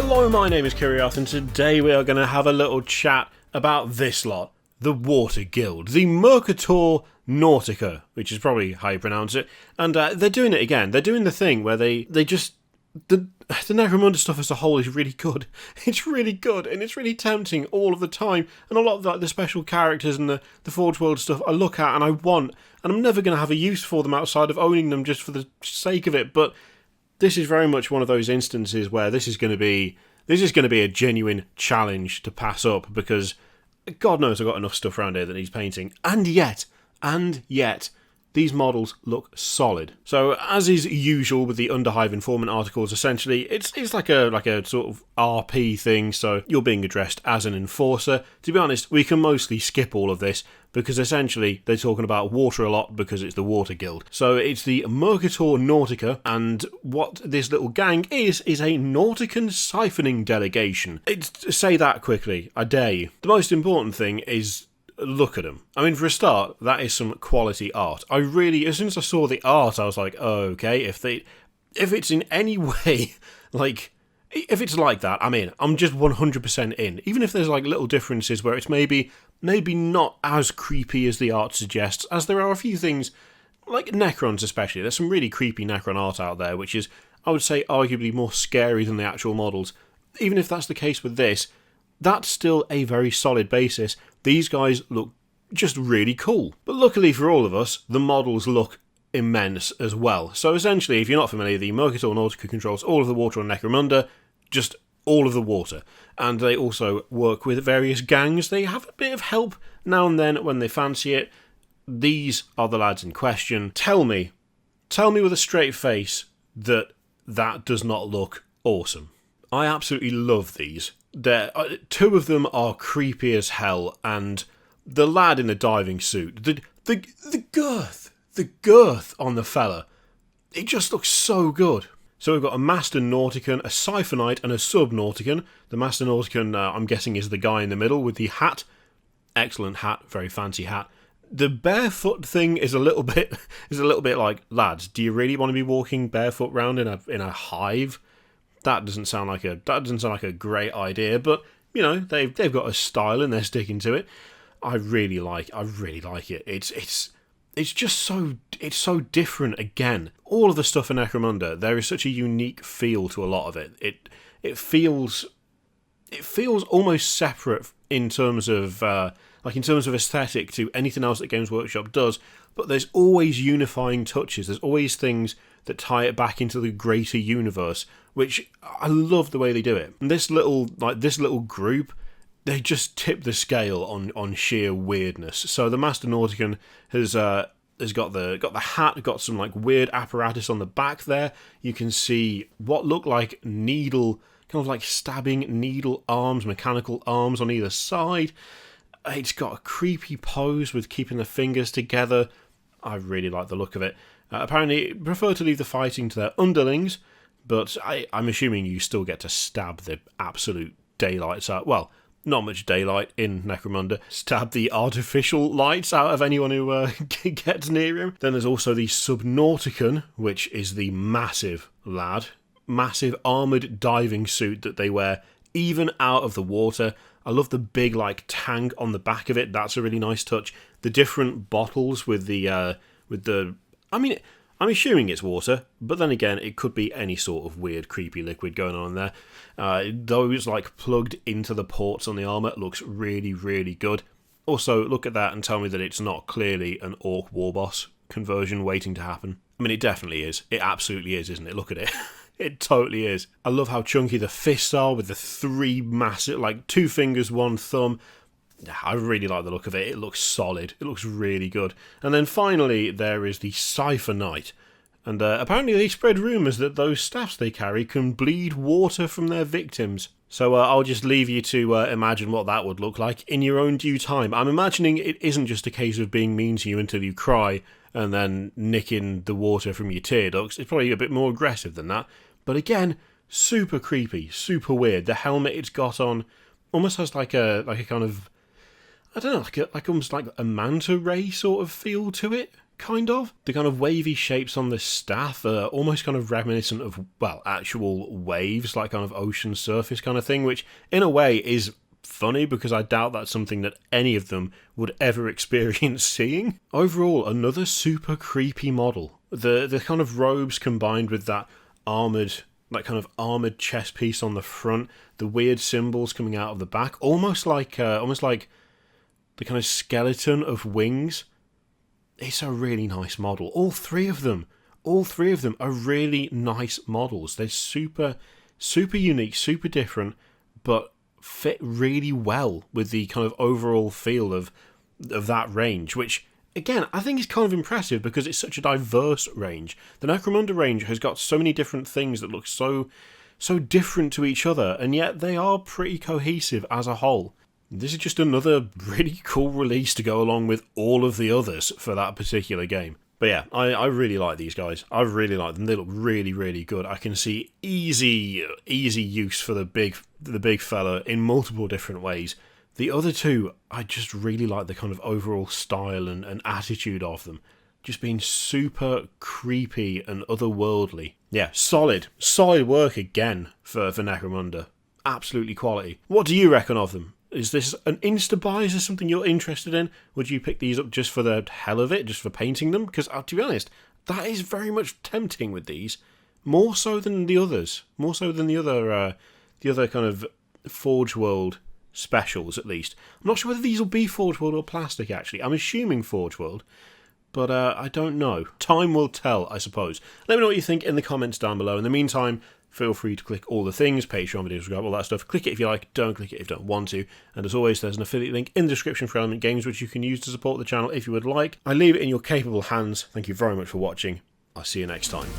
Hello, my name is Kiriath, and today we are going to have a little chat about this lot, the Water Guild, the Mercator Nautica, which is probably how you pronounce it, and they're doing it again. They're doing the thing where they just... The Necromunda stuff as a whole is really good. It's really good, and it's really tempting all of the time, and a lot of the special characters and the Forge World stuff I look at and I want, and I'm never going to have a use for them outside of owning them just for the sake of it, but this is very much one of those instances where this is going to be a genuine challenge to pass up, because God knows I've got enough stuff around here that needs painting, and yet, these models look solid. So, as is usual with the Underhive Informant articles, essentially, it's like a sort of RP thing, so you're being addressed as an enforcer. To be honest, we can mostly skip all of this, because essentially they're talking about water a lot because it's the Water Guild. So it's the Mercator Nautica, and what this little gang is a Nautican Syphoning Delegation. Say that quickly, I dare you. The most important thing is look at them. I mean, for a start, that is some quality art. As soon as I saw the art, I was like, oh, okay, if it's in any way, like, if it's like that, I'm in. I'm just 100% in. Even if there's, like, little differences where it's maybe not as creepy as the art suggests, as there are a few things, like Necrons especially. There's some really creepy Necron art out there, which is, I would say, arguably more scary than the actual models. Even if that's the case with this, that's still a very solid basis. These guys look just really cool. But luckily for all of us, the models look immense as well. So essentially, if you're not familiar, the Mercator Nautica controls all of the water on Necromunda, just all of the water. And they also work with various gangs. They have a bit of help now and then when they fancy it. These are the lads in question. Tell me with a straight face that does not look awesome. I absolutely love these. Two of them are creepy as hell, and the lad in the diving suit, the girth on the fella, it just looks so good. So we've got a Master Nautican, a Siphonite, and a Sub-Nautican. The Master Nautican, I'm guessing, is the guy in the middle with the hat. Excellent hat, very fancy hat. The barefoot thing is a little bit like, lads, do you really want to be walking barefoot around in a hive? That doesn't sound like a great idea, but you know, they've got a style and they're sticking to it. I really like it. It's just so different again. All of the stuff in Necromunda, there is such a unique feel to a lot of it. It feels almost separate in terms of aesthetic to anything else that Games Workshop does, but there's always unifying touches. There's always things that tie it back into the greater universe, which I love the way they do it. And this little group, they just tip the scale on sheer weirdness. So the Master Nautican has got the hat, got some like weird apparatus on the back there. You can see what look like needle, kind of like stabbing needle arms, mechanical arms on either side. It's got a creepy pose with keeping the fingers together. I really like the look of it. Apparently, prefer to leave the fighting to their underlings, but I'm assuming you still get to stab the absolute daylights out. Well, not much daylight in Necromunda. Stab the artificial lights out of anyone who gets near him. Then there's also the Sub-Nautican, which is the massive lad. Massive armoured diving suit that they wear even out of the water. I love the big like tank on the back of it. That's a really nice touch. The different bottles with the I mean, I'm assuming it's water, but then again, it could be any sort of weird, creepy liquid going on there. Those, like, plugged into the ports on the armour looks really, really good. Also, look at that and tell me that it's not clearly an Orc Warboss conversion waiting to happen. I mean, it definitely is. It absolutely is, isn't it? Look at it. It totally is. I love how chunky the fists are with the three massive, like, 2 fingers, 1 thumb. I really like the look of it. It looks solid. It looks really good. And then finally, there is the Siphonite. And apparently they spread rumours that those staffs they carry can bleed water from their victims. So I'll just leave you to imagine what that would look like in your own due time. I'm imagining it isn't just a case of being mean to you until you cry and then nicking the water from your tear ducts. It's probably a bit more aggressive than that. But again, super creepy, super weird. The helmet it's got on almost has like a kind of, I don't know, like almost like a manta ray sort of feel to it. kind of. The kind of wavy shapes on the staff are almost kind of reminiscent of, well, actual waves, like kind of ocean surface kind of thing, which in a way is funny because I doubt that's something that any of them would ever experience seeing. Overall, another super creepy model. The kind of robes combined with that armoured, like kind of armoured chest piece on the front, the weird symbols coming out of the back, almost like the kind of skeleton of wings. It's a really nice model. All three of them are really nice models. They're super unique, super different, but fit really well with the kind of overall feel of that range, which again I think is kind of impressive because it's such a diverse range. The Necromunda range has got so many different things that look so different to each other, and yet they are pretty cohesive as a whole. This is just another really cool release to go along with all of the others for that particular game. But yeah, I really like these guys. I really like them. They look really, really good. I can see easy use for the big fella in multiple different ways. The other two, I just really like the kind of overall style and attitude of them. Just being super creepy and otherworldly. Yeah, solid work again for Necromunda. Absolutely quality. What do you reckon of them? Is this an insta-buy? Is this something you're interested in? Would you pick these up just for the hell of it, just for painting them? Because, to be honest, that is very much tempting with these. More so than the others. More so than the other kind of Forge World specials, at least. I'm not sure whether these will be Forge World or plastic, actually. I'm assuming Forge World, but I don't know. Time will tell, I suppose. Let me know what you think in the comments down below. In the meantime, feel free to click all the things, Patreon videos, all that stuff. Click it if you like, don't click it if you don't want to. And as always, there's an affiliate link in the description for Element Games, which you can use to support the channel if you would like. I leave it in your capable hands. Thank you very much for watching. I'll see you next time.